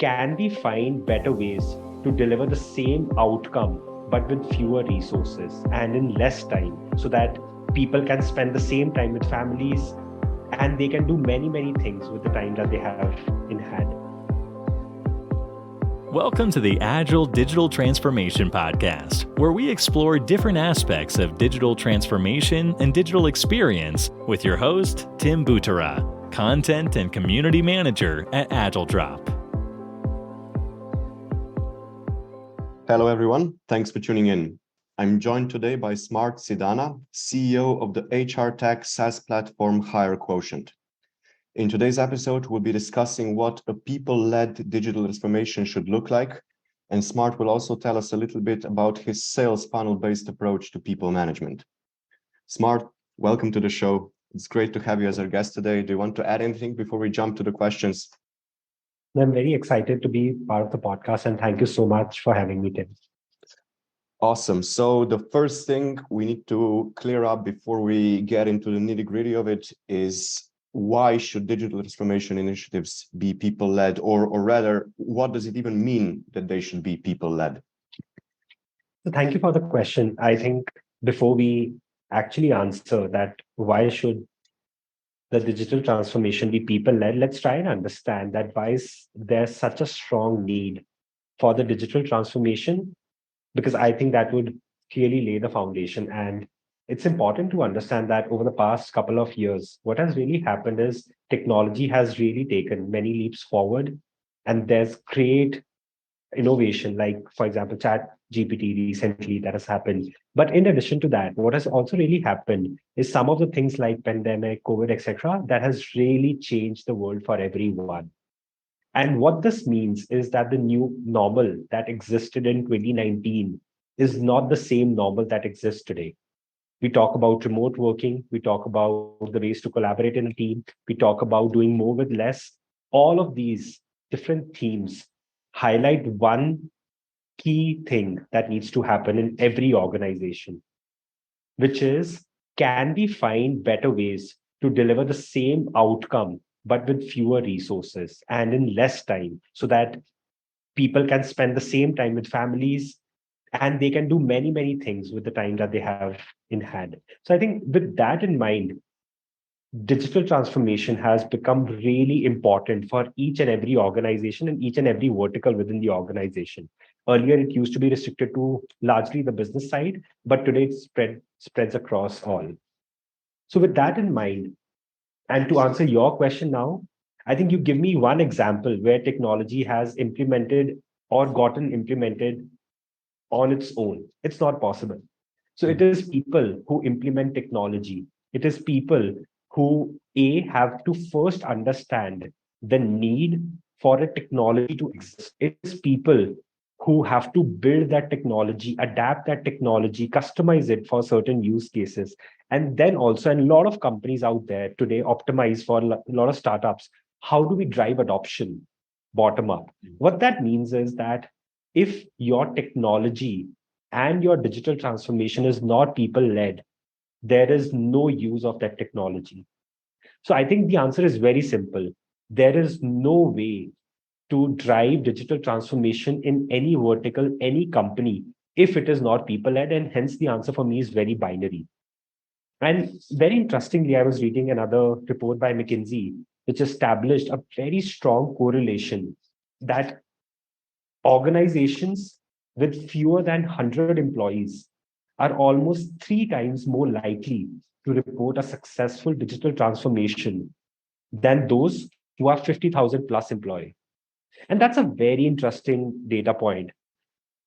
can we find better ways to deliver the same outcome, but with fewer resources and in less time, so that people can spend the same time with families and they can do many things with the time that they have in hand? Welcome to the Agile Digital Transformation Podcast, where we explore different aspects of digital transformation and digital experience with your host, Tim Butera, Content and Community Manager at AgileDrop. Hello, everyone. Thanks for tuning in. I'm joined today by Smarthveer Sidana, CEO of the HRTech SaaS platform HireQuotient. In today's episode, we'll be discussing what a people-led digital transformation should look like, and Smart will also tell us a little bit about his sales funnel-based approach to people management. Smart, welcome to the show. It's great to have you as our guest today. Do you want to add anything before we jump to the questions? I'm very excited to be part of the podcast, and thank you so much for having me, Tim. Awesome. So the first thing we need to clear up before we get into the nitty-gritty of it is, why should digital transformation initiatives be people-led, or rather, what does it even mean that they should be people-led? So thank you for the question. I think before we actually answer that, why should the digital transformation be people-led, let's try and understand that why is there such a strong need for the digital transformation, because I think that would clearly lay the foundation. And it's important to understand that over the past couple of years, what has really happened is technology has really taken many leaps forward, and there's great innovation, like, for example, Chat GPT recently that has happened. But in addition to that, what has also really happened is some of the things like pandemic, COVID, etc., that has really changed the world for everyone. And what this means is that the new normal that existed in 2019 is not the same normal that exists today. We talk about remote working. We talk about the ways to collaborate in a team. We talk about doing more with less. All of these different themes highlight one key thing that needs to happen in every organization, which is, can we find better ways to deliver the same outcome, but with fewer resources and in less time, so that people can spend the same time with families and they can do many things with the time that they have in hand. So I think with that in mind, digital transformation has become really important for each and every organization and each and every vertical within the organization. Earlier, it used to be restricted to largely the business side, but today it spreads across all. So with that in mind, and to answer your question now, I think you give me one example where technology has implemented or gotten implemented on its own. It's not possible. So it is people who implement technology. It is people who have to first understand the need for a technology to exist. It is people who have to build that technology, adapt that technology, customize it for certain use cases. And then also, and a lot of companies out there today optimize for a lot of startups. How do we drive adoption bottom up? What that means is that if your technology and your digital transformation is not people-led, there is no use of that technology. So I think the answer is very simple. There is no way to drive digital transformation in any vertical, any company, if it is not people-led, and hence the answer for me is very binary. And very interestingly, I was reading another report by McKinsey, which established a very strong correlation that organizations with fewer than 100 employees are almost 3 times more likely to report a successful digital transformation than those who are 50,000 plus employee. And that's a very interesting data point.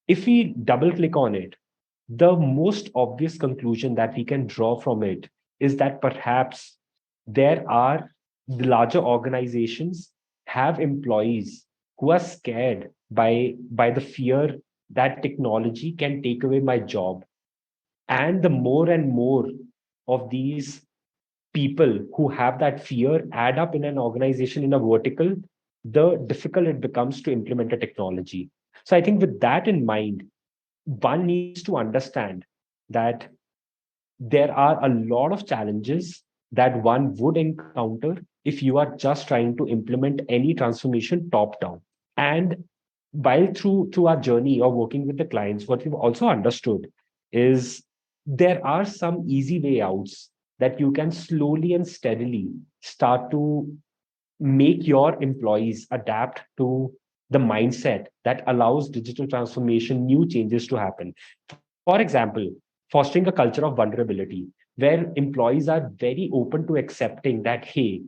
If we double click on it, the most obvious conclusion that we can draw from it is that perhaps there are the larger organizations have employees who are scared by the fear that technology can take away my job. And the more and more of these people who have that fear add up in an organization, in a vertical, the difficult it becomes to implement a technology. So I think with that in mind, one needs to understand that there are a lot of challenges that one would encounter if you are just trying to implement any transformation top down. And while through our journey of working with the clients, what we've also understood is there are some easy way outs that you can slowly and steadily start to make your employees adapt to the mindset that allows digital transformation, new changes to happen. For example, fostering a culture of vulnerability, where employees are very open to accepting that, hey,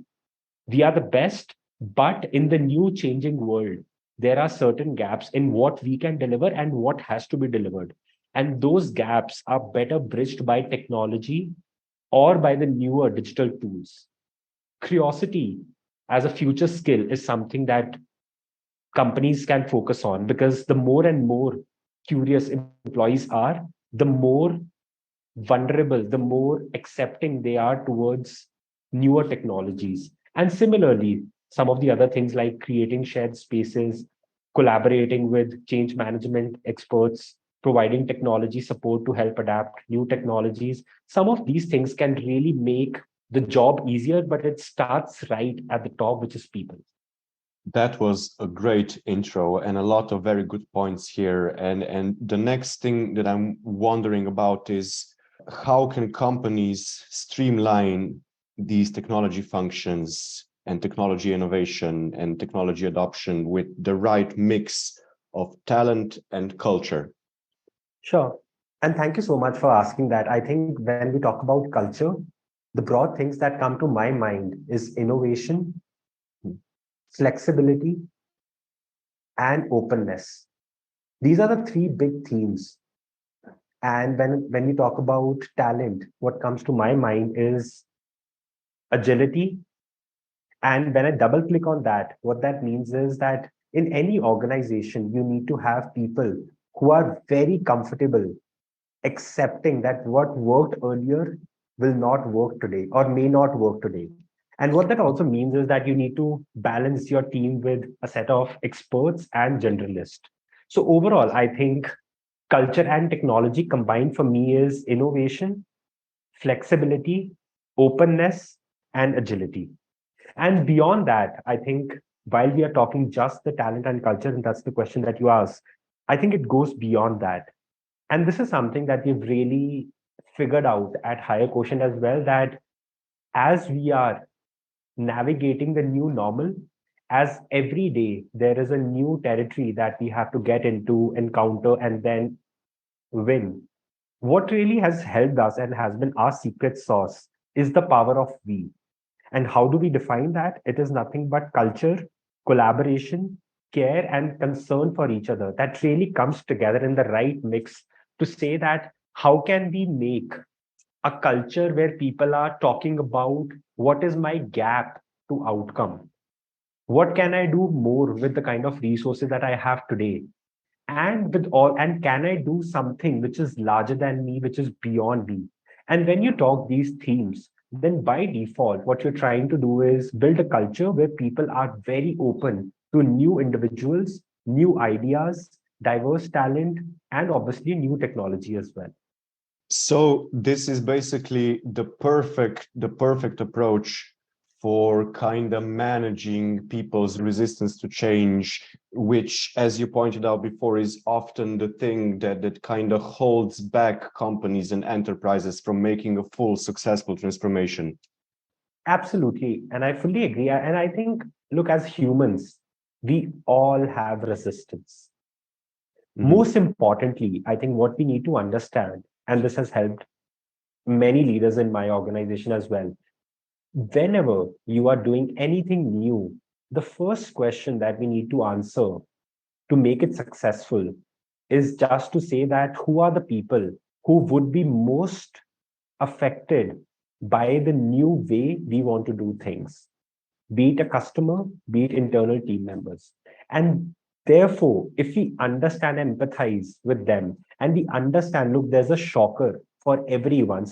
we are the best, but in the new changing world, there are certain gaps in what we can deliver and what has to be delivered. And those gaps are better bridged by technology or by the newer digital tools. Curiosity as a future skill is something that companies can focus on, because the more and more curious employees are, the more vulnerable, the more accepting they are towards newer technologies. And similarly, some of the other things like creating shared spaces, collaborating with change management experts, providing technology support to help adapt new technologies. Some of these things can really make the job easier, but it starts right at the top, which is people. That was a great intro and a lot of very good points here. And the next thing that I'm wondering about is how can companies streamline these technology functions and technology innovation and technology adoption with the right mix of talent and culture? Sure. And thank you so much for asking that. I think when we talk about culture, the broad things that come to my mind is innovation, flexibility, and openness. These are the three big themes. And when we talk about talent, what comes to my mind is agility. And when I double click on that, what that means is that in any organization, you need to have people who are very comfortable accepting that what worked earlier will not work today or may not work today. And what that also means is that you need to balance your team with a set of experts and generalists. So overall, I think culture and technology combined for me is innovation, flexibility, openness, and agility. And beyond that, I think while we are talking just the talent and culture, and that's the question that you asked, I think it goes beyond that. And this is something that we've really figured out at HireQuotient as well, that as we are navigating the new normal, as every day there is a new territory that we have to get into, encounter, and then win. What really has helped us and has been our secret sauce is the power of we. And how do we define that? It is nothing but culture, collaboration, care, and concern for each other that really comes together in the right mix to say that how can we make a culture where people are talking about what is my gap to outcome? What can I do more with the kind of resources that I have today? And with all, and can I do something which is larger than me, which is beyond me? And when you talk these themes, then by default, what you're trying to do is build a culture where people are very open to new individuals, new ideas, diverse talent, and obviously new technology as well. So this is basically the perfect approach for kind of managing people's resistance to change, which, as you pointed out before, is often the thing that kind of holds back companies and enterprises from making a full successful transformation. Absolutely. And I fully agree. And I think, look, as humans, we all have resistance. Mhm. Most importantly, I think what we need to understand, and this has helped many leaders in my organization as well, whenever you are doing anything new, the first question that we need to answer to make it successful is just to say that who are the people who would be most affected by the new way we want to do things, be it a customer, be it internal team members. And therefore, if we understand and empathize with them, and we understand, look, there's a shocker for everyone.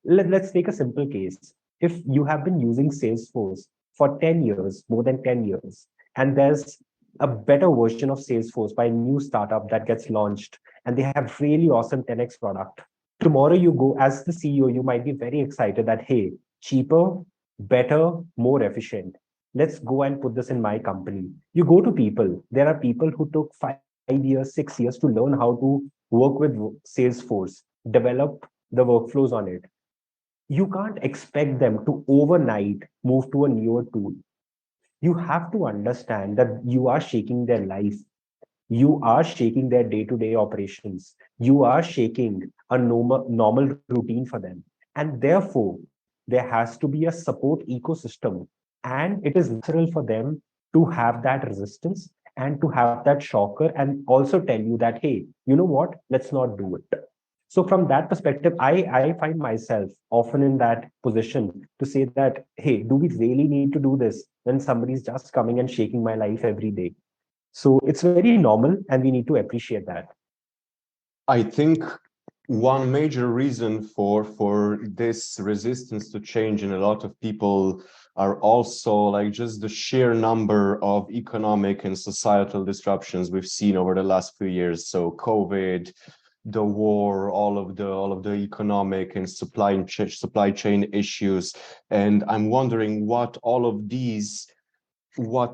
Let's take a simple case. If you have been using Salesforce for 10 years, more than 10 years, and there's a better version of Salesforce by a new startup that gets launched, and they have really awesome 10x product. Tomorrow you go as the CEO, you might be very excited that, hey, cheaper, better, more efficient. let's go and put this in my company. You go to people. There are people who took 5 years, 6 years to learn how to work with Salesforce, develop the workflows on it. You can't expect them to overnight move to a newer tool. You have to understand that you are shaking their life. You are shaking their day-to-day operations. You are shaking a normal routine for them. And therefore, there has to be a support ecosystem. And it is natural for them to have that resistance and to have that shocker and also tell you that, hey, you know what? Let's not do it. So from that perspective, I find myself often in that position to say that, hey, do we really need to do this when somebody's just coming and shaking my life every day? So it's very normal, and we need to appreciate that. I think one major reason for this resistance to change in a lot of people are also like just the sheer number of economic and societal disruptions we've seen over the last few years. So COVID, the war, all of the economic and supply chain issues, and I'm wondering what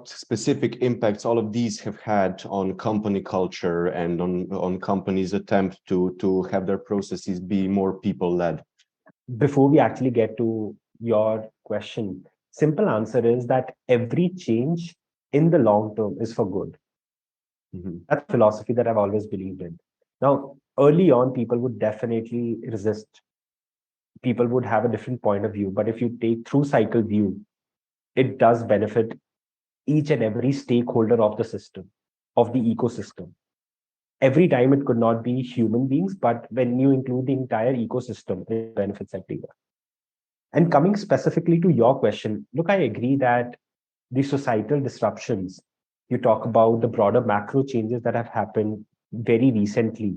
specific impacts all of these have had on company culture and on companies' attempt to have their processes be more people-led. Before we actually get to your question, simple answer is that every change in the long term is for good. Mhm. That's a philosophy that I've always believed in. Now, early on, people would definitely resist. People would have a different point of view. But if you take through cycle view, it does benefit each and every stakeholder of the system, of the ecosystem. Every time it could not be human beings, but when you include the entire ecosystem, it benefits everyone. And coming specifically to your question, look, I agree that the societal disruptions, you talk about the broader macro changes that have happened very recently,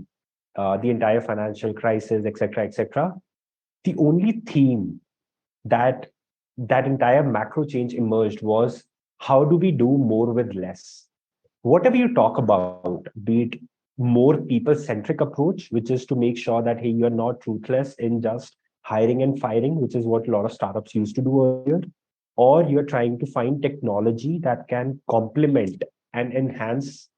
the entire financial crisis, etc., etc. The only theme that that entire macro change emerged was how do we do more with less? Whatever you talk about, be it more people-centric approach, which is to make sure that, hey, you're not ruthless in just hiring and firing, which is what a lot of startups used to do earlier, or you're trying to find technology that can complement and enhance,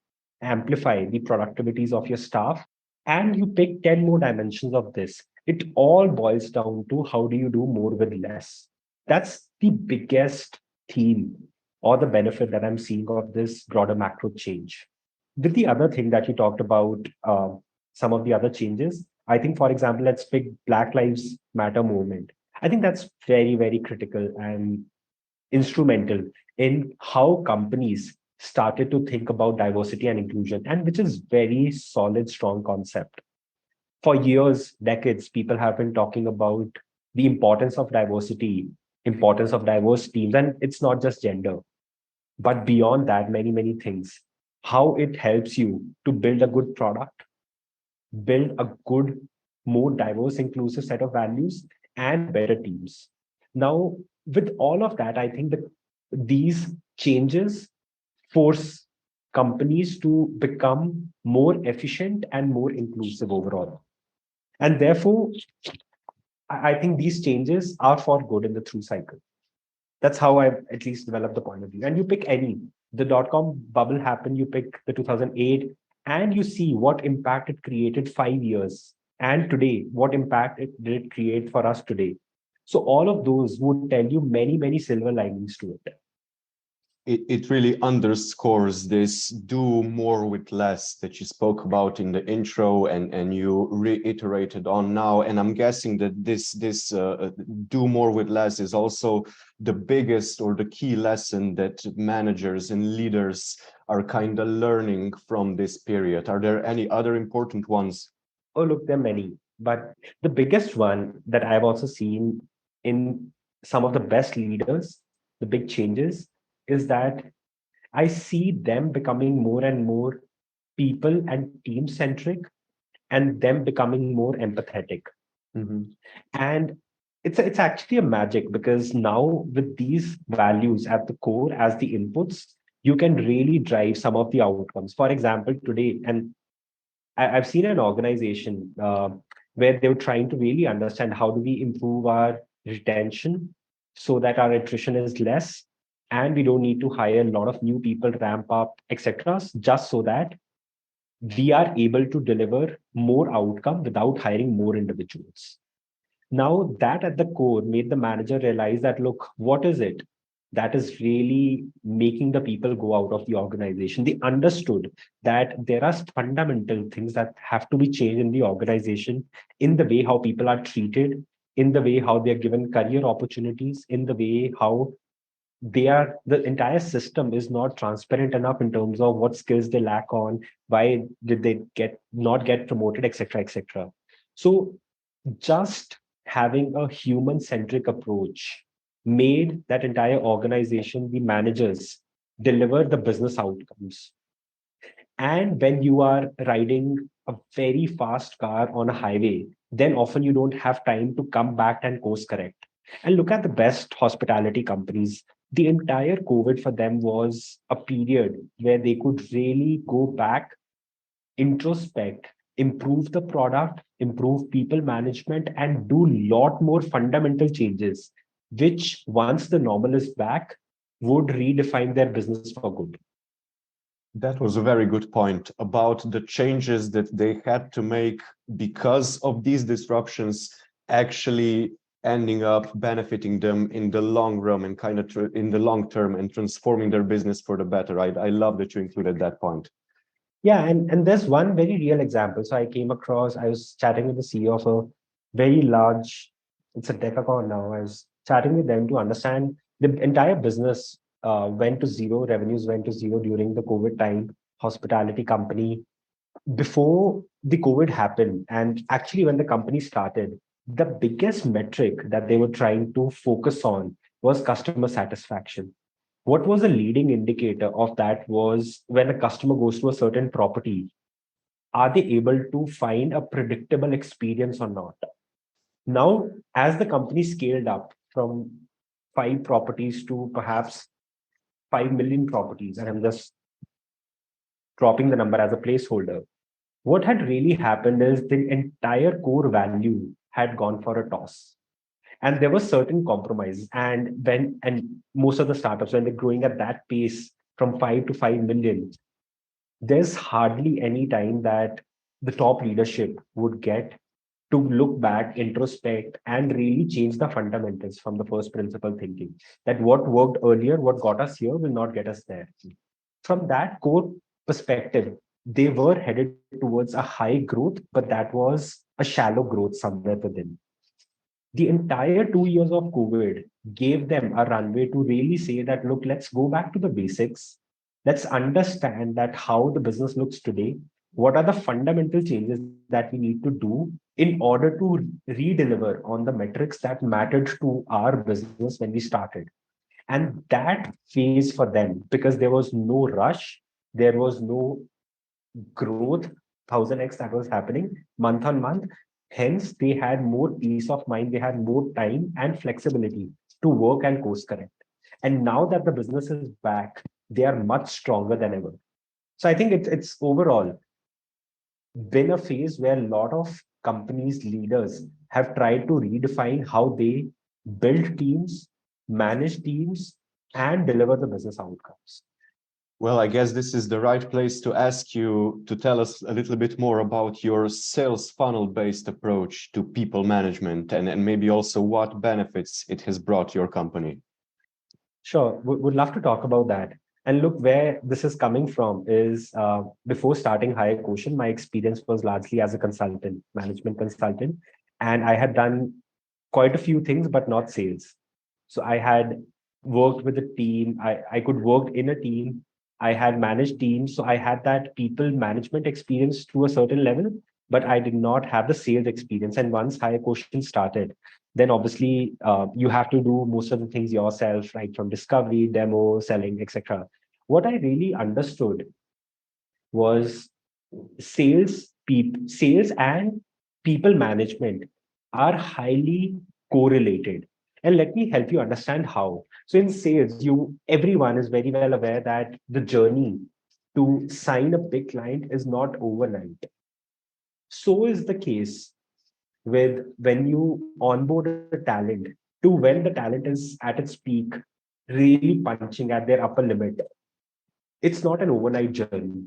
amplify the productivities of your staff, and you pick 10 more dimensions of this. It all boils down to how do you do more with less? That's the biggest theme or the benefit that I'm seeing of this broader macro change. With the other thing that you talked about, some of the other changes, I think, for example, let's pick Black Lives Matter movement. I think that's very, very critical and instrumental in how companies started to think about diversity and inclusion, and which is very solid, strong concept. For years, decades, people have been talking about the importance of diversity, importance of diverse teams, and it's not just gender, but beyond that, many, many things. How it helps you to build a good product, build a good, more diverse, inclusive set of values, and better teams. Now, with all of that, I think that these changes force companies to become more efficient and more inclusive overall. And therefore, I think these changes are for good in the through cycle. That's how I at least developed the point of view. And you pick any, the dot-com bubble happened, you pick the 2008, and you see what impact it created 5 years. And today, what impact it did create for us today. So all of those would tell you many, many silver linings to it. It really underscores this do more with less that you spoke about in the intro and you reiterated on now. And I'm guessing that this do more with less is also the biggest or the key lesson that managers and leaders are kind of learning from this period. Are there any other important ones? Oh, look, there are many. But the biggest one that I've also seen in some of the best leaders, the big changes, is that I see them becoming more and more people and team centric, and them becoming more empathetic. Mhm. And it's actually a magic because now with these values at the core as the inputs, you can really drive some of the outcomes. For example, today, and I've seen an organization where they were trying to really understand how do we improve our retention so that our attrition is less. and we don't need to hire a lot of new people, ramp up, etc., just so that we are able to deliver more outcome without hiring more individuals. Now, that at the core made the manager realize that, look, what is it that is really making the people go out of the organization? They understood that there are fundamental things that have to be changed in the organization, in the way how people are treated, in the way how they are given career opportunities, in the way how the entire system is not transparent enough in terms of what skills they lack on, why did they not get promoted, etc., etc. So just having a human centric approach made that entire organization, the managers, deliver the business outcomes. And when you are riding a very fast car on a highway, then often you don't have time to come back and course correct. And look at the best hospitality companies. The entire COVID for them was a period where they could really go back, introspect, improve the product, improve people management, and do a lot more fundamental changes, which once the normal is back, would redefine their business for good. That was a very good point about the changes that they had to make because of these disruptions actually ending up benefiting them in the long run and kind of in the long term and transforming their business for the better. I love that you included that point. Yeah, and there's one very real example. So I was chatting with the CEO of a very large, it's a decacon now. I was chatting with them to understand the entire business went to zero, revenues went to zero during the COVID time, hospitality company. Before the COVID happened, and actually when the company started, the biggest metric that they were trying to focus on was customer satisfaction. What was a leading indicator of that was when a customer goes to a certain property, are they able to find a predictable experience or not? Now, as the company scaled up from 5 properties to perhaps 5 million properties, and I'm just dropping the number as a placeholder, what had really happened is the entire core value had gone for a toss. And there were certain compromises. And most of the startups, when they're growing at that pace from 5 to 5 million, there's hardly any time that the top leadership would get to look back, introspect, and really change the fundamentals from the first principle thinking that what worked earlier, what got us here, will not get us there. From that core perspective, they were headed towards a high growth, but that was a shallow growth somewhere within. The entire 2 years of COVID gave them a runway to really say that, look, let's go back to the basics. Let's understand that how the business looks today. What are the fundamental changes that we need to do in order to re-deliver on the metrics that mattered to our business when we started? And that phase for them, because there was no rush, there was no growth, 1000x that was happening month on month. Hence, they had more peace of mind, they had more time and flexibility to work and course correct. And now that the business is back, they are much stronger than ever. So I think it's overall been a phase where a lot of companies, leaders have tried to redefine how they build teams, manage teams, and deliver the business outcomes. Well, I guess this is the right place to ask you to tell us a little bit more about your sales funnel-based approach to people management and maybe also what benefits it has brought your company. Sure, would love to talk about that. And look, where this is coming from is before starting HireQuotient, my experience was largely as a consultant, management consultant, and I had done quite a few things, but not sales. So I had worked with a team. I could work in a team. I had managed teams. So I had that people management experience to a certain level, but I did not have the sales experience. And once HireQuotient started, then obviously you have to do most of the things yourself, right? From discovery, demo, selling, etc. What I really understood was sales and people management are highly correlated. And let me help you understand how. So in sales, everyone is very well aware that the journey to sign a big client is not overnight. So is the case with when you onboard a talent to when the talent is at its peak. really punching at their upper limit. It's not an overnight journey.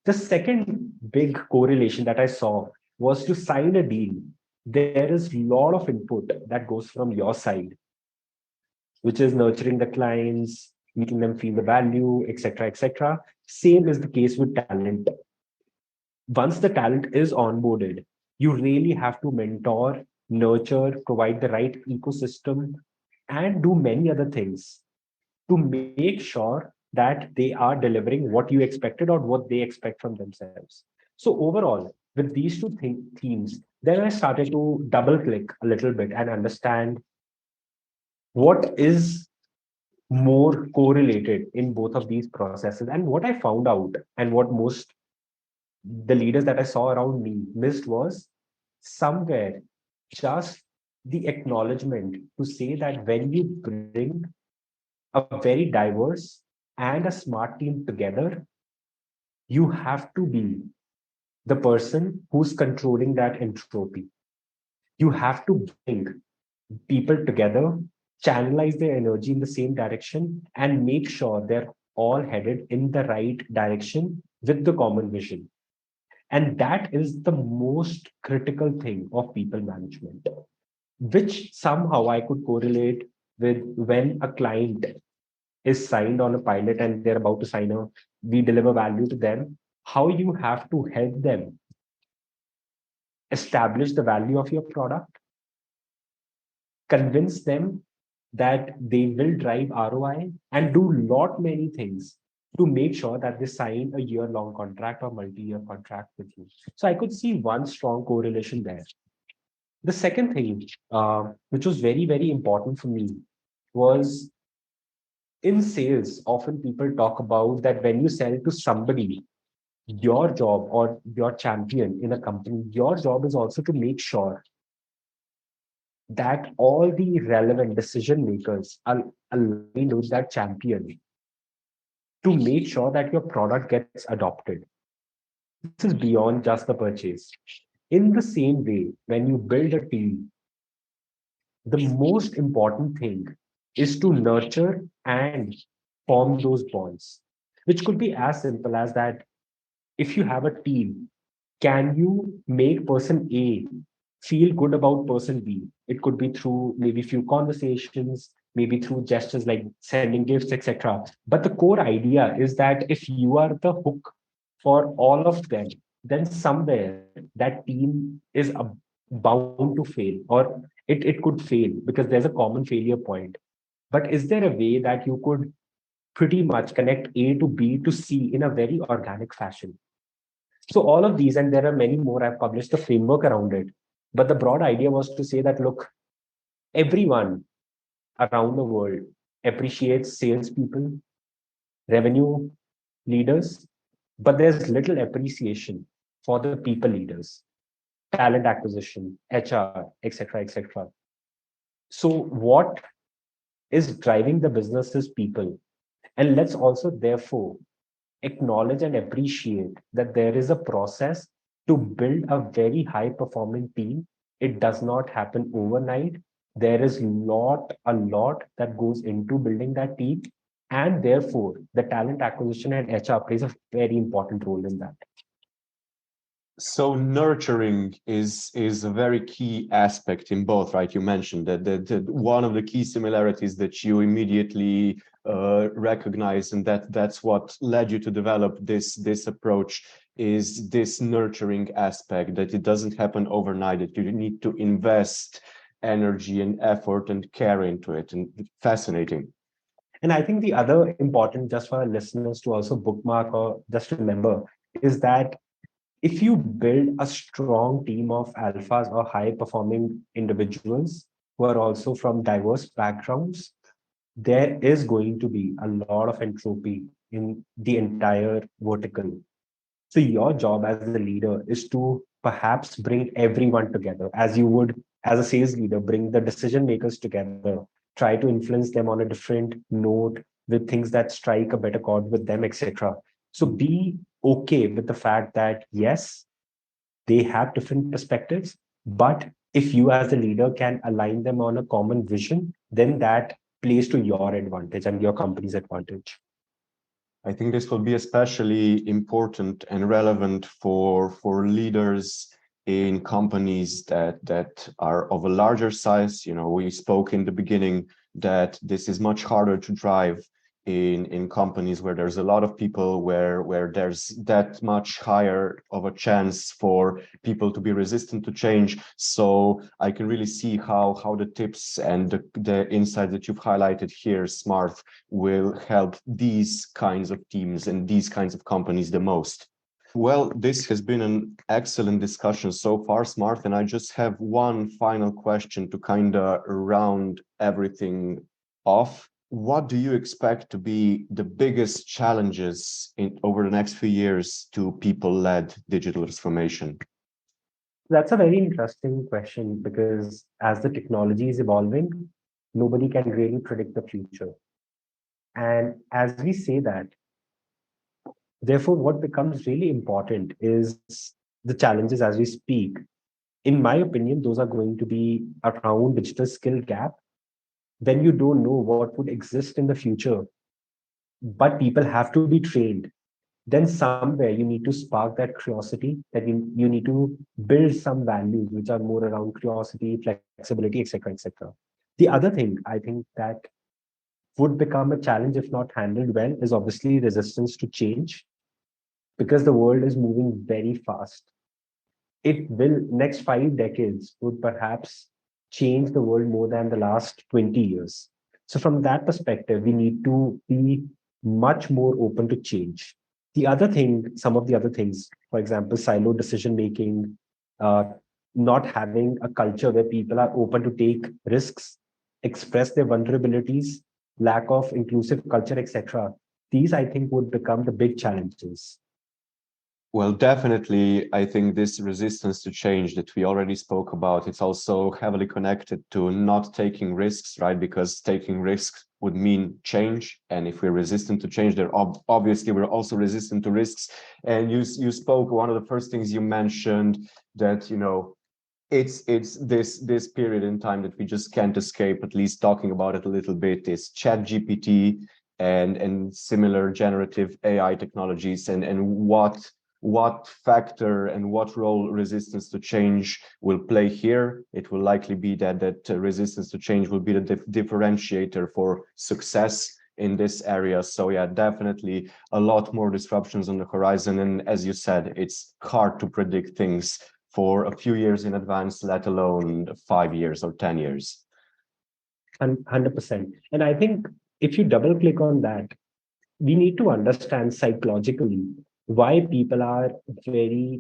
The second big correlation that I saw was to sign a deal. There is a lot of input that goes from your side, which is nurturing the clients, making them feel the value, etc., etc. Same is the case with talent. Once the talent is onboarded, you really have to mentor, nurture, provide the right ecosystem, and do many other things to make sure that they are delivering what you expected or what they expect from themselves. So overall, with these two themes, then I started to double click a little bit and understand what is more correlated in both of these processes. And what I found out, and what most the leaders that I saw around me missed, was somewhere just the acknowledgement to say that when you bring a very diverse and a smart team together, you have to be the person who's controlling that entropy. You have to bring people together, channelize their energy in the same direction, and make sure they're all headed in the right direction with the common vision. And that is the most critical thing of people management, which somehow I could correlate with when a client is signed on a pilot and they're about to sign a, we deliver value to them, how you have to help them establish the value of your product, convince them that they will drive ROI, and do lot many things to make sure that they sign a year-long contract or multi-year contract with you. So I could see one strong correlation there. The second thing, which was very, very important for me, was in sales. Often people talk about that when you sell to somebody, your job or your champion in a company, your job is also to make sure that all the relevant decision makers are aligned with that champion to make sure that your product gets adopted. This is beyond just the purchase. In the same way, when you build a team, the most important thing is to nurture and form those bonds, which could be as simple as that. If you have a team, can you make person A feel good about person B? It could be through maybe few conversations, maybe through gestures like sending gifts, etc. But the core idea is that if you are the hook for all of them, then somewhere that team is bound to fail, or it could fail because there's a common failure point. But is there a way that you could pretty much connect A to B to C in a very organic fashion? So all of these, and there are many more, I've published the framework around it. But the broad idea was to say that, look, everyone around the world appreciates salespeople, revenue leaders, but there's little appreciation for the people leaders, talent acquisition, HR, etc., etc. So what is driving the business is people. And let's also therefore acknowledge and appreciate that there is a process to build a very high performing team. It does not happen overnight. There is a lot that goes into building that team. And therefore, the talent acquisition and HR plays a very important role in that. So nurturing is a very key aspect in both, right? You mentioned that one of the key similarities that you immediately recognize, and that's what led you to develop this approach, is this nurturing aspect, that it doesn't happen overnight, that you need to invest energy and effort and care into it. And fascinating. And I think the other important, just for our listeners to also bookmark or just remember, is that if you build a strong team of alphas or high performing individuals who are also from diverse backgrounds, there is going to be a lot of entropy in the entire vertical. So your job as a leader is to perhaps bring everyone together, as you would as a sales leader, bring the decision makers together, try to influence them on a different note with things that strike a better chord with them, etc. So be okay with the fact that yes, they have different perspectives, but if you as a leader can align them on a common vision, then that plays to your advantage and your company's advantage? I think this will be especially important and relevant for leaders in companies that are of a larger size. We spoke in the beginning that this is much harder to drive in companies where there's a lot of people, where there's that much higher of a chance for people to be resistant to change. So I can really see how the tips and the insights that you've highlighted here, Smart, will help these kinds of teams and these kinds of companies the most. Well, this has been an excellent discussion so far, Smart, and I just have one final question to kind of round everything off. What do you expect to be the biggest challenges over the next few years to people-led digital transformation? That's a very interesting question because as the technology is evolving, nobody can really predict the future. And as we say that, therefore, what becomes really important is the challenges as we speak. In my opinion, those are going to be around digital skill gap. When you don't know what would exist in the future, but people have to be trained, then somewhere you need to spark that curiosity, that you need to build some values which are more around curiosity, flexibility, etc., etc. The other thing I think that would become a challenge if not handled well is obviously resistance to change, because the world is moving very fast. It will, next 5 decades would perhaps change the world more than the last 20 years. So from that perspective, we need to be much more open to change. The other thing, some of the other things, for example, silo decision making, uh, not having a culture where people are open to take risks, express their vulnerabilities, lack of inclusive culture, etc. These, I think, would become the big challenges. Well, definitely, I think this resistance to change that we already spoke about, it's also heavily connected to not taking risks, right? Because taking risks would mean change. And if we're resistant to change, then obviously we're also resistant to risks. And you spoke, one of the first things you mentioned that, it's this period in time that we just can't escape, at least talking about it a little bit, is ChatGPT and similar generative AI technologies, and what factor and what role resistance to change will play here. It will likely be that resistance to change will be the differentiator for success in this area. So yeah, definitely a lot more disruptions on the horizon. And as you said, it's hard to predict things for a few years in advance, let alone 5 years or 10 years. 100%. And I think if you double click on that, we need to understand psychologically why people are very,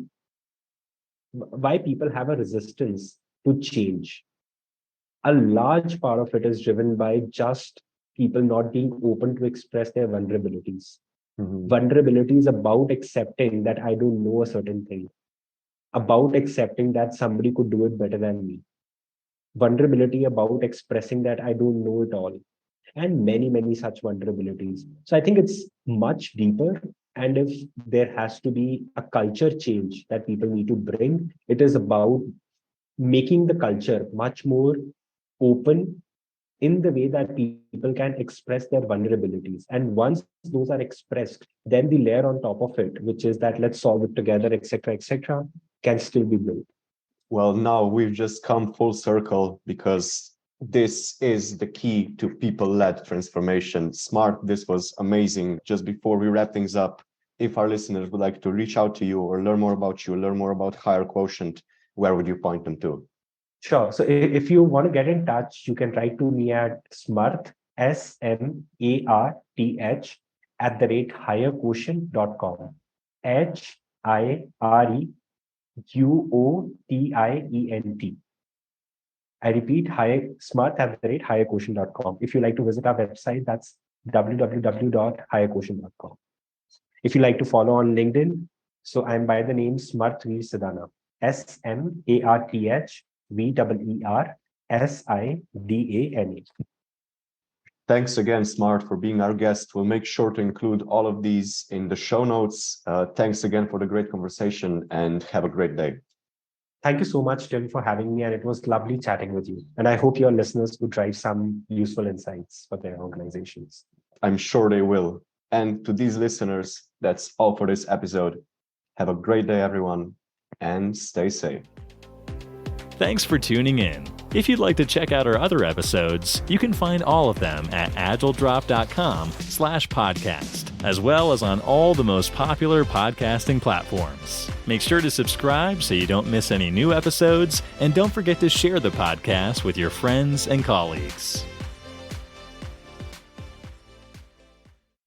why people have a resistance to change. A large part of it is driven by just people not being open to express their vulnerabilities. Vulnerability is about accepting that I don't know a certain thing, about accepting that somebody could do it better than me. Vulnerability about expressing that I don't know it all, and many, many such vulnerabilities. So I think it's much deeper. And if there has to be a culture change that people need to bring, it is about making the culture much more open in the way that people can express their vulnerabilities. And once those are expressed, then the layer on top of it, which is that let's solve it together, etc., can still be built. Well, now we've just come full circle because this is the key to people-led transformation. Smart, this was amazing. Just before we wrap things up, if our listeners would like to reach out to you or learn more about you, learn more about HireQuotient, where would you point them to? Sure. So if you want to get in touch, you can write to me at Smarth, SMARTH, @HireQuotient.com. HireQuotient. I repeat, Smarth@HireQuotient.com. If you like to visit our website, that's www.HireQuotient.com. If you like to follow on LinkedIn, so I'm by the name Smarthveer Sidana. SmarthVeerSidana. Thanks again, Smart, for being our guest. We'll make sure to include all of these in the show notes. Thanks again for the great conversation and have a great day. Thank you so much, Tim, for having me. And it was lovely chatting with you. And I hope your listeners would drive some useful insights for their organizations. I'm sure they will. And to these listeners, that's all for this episode. Have a great day, everyone, and stay safe. Thanks for tuning in. If you'd like to check out our other episodes, you can find all of them at agiledrop.com/podcast, as well as on all the most popular podcasting platforms. Make sure to subscribe so you don't miss any new episodes, and don't forget to share the podcast with your friends and colleagues.